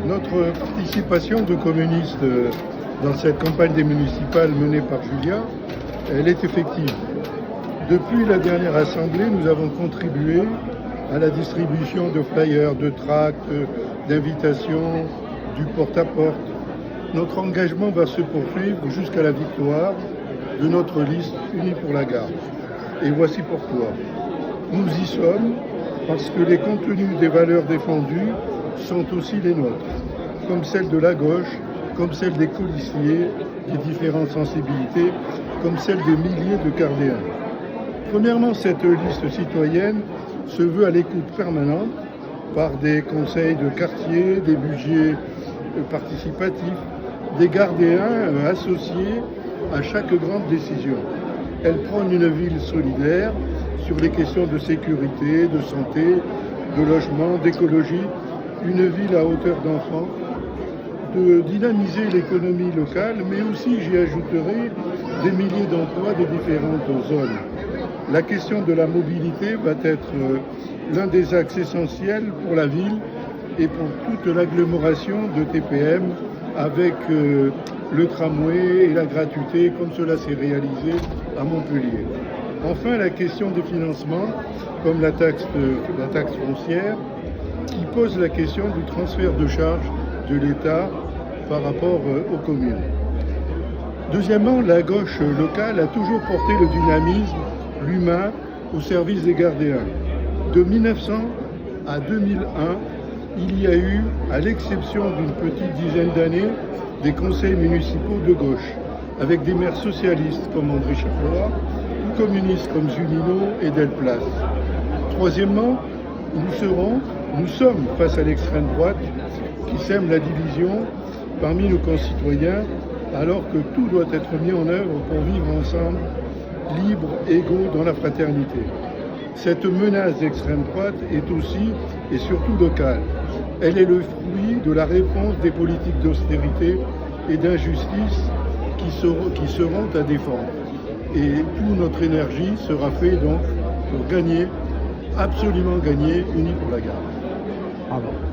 Notre participation de communistes dans cette campagne des municipales menée par Julia, elle est effective. Depuis la dernière assemblée, nous avons contribué à la distribution de flyers, de tracts, d'invitations, du porte-à-porte. Notre engagement va se poursuivre jusqu'à la victoire de notre liste Unis pour la Garde. Et voici pourquoi. Nous y sommes parce que les contenus des valeurs défendues sont aussi les nôtres, comme celles de la gauche, comme celles des colistiers, des différentes sensibilités, comme celles des milliers de Cardéens. Premièrement, cette liste citoyenne se veut à l'écoute permanente par des conseils de quartier, des budgets participatifs, des Gardéens associés à chaque grande décision. Elle prône une ville solidaire sur les questions de sécurité, de santé, de logement, d'écologie, une ville à hauteur d'enfant, de dynamiser l'économie locale, mais aussi, j'y ajouterai, des milliers d'emplois de différentes zones. La question de la mobilité va être l'un des axes essentiels pour la ville et pour toute l'agglomération de TPM avec le tramway et la gratuité comme cela s'est réalisé à Montpellier. Enfin, la question des financements, comme la taxe foncière, qui pose la question du transfert de charges de l'État par rapport aux communes. Deuxièmement, la gauche locale a toujours porté le dynamisme, l'humain, au service des Gardéens. De 1900 à 2001, il y a eu, à l'exception d'une petite dizaine d'années, des conseils municipaux de gauche, avec des maires socialistes comme André Chapelot, ou communistes comme Zunino et Delplace. Troisièmement, nous sommes face à l'extrême droite qui sème la division parmi nos concitoyens, alors que tout doit être mis en œuvre pour vivre ensemble, libres, égaux dans la fraternité. Cette menace d'extrême droite est aussi et surtout locale. Elle est le fruit de la réponse des politiques d'austérité et d'injustice qui seront à défendre. Et toute notre énergie sera faite donc pour gagner, absolument gagner, Unis pour la Garde. Bravo.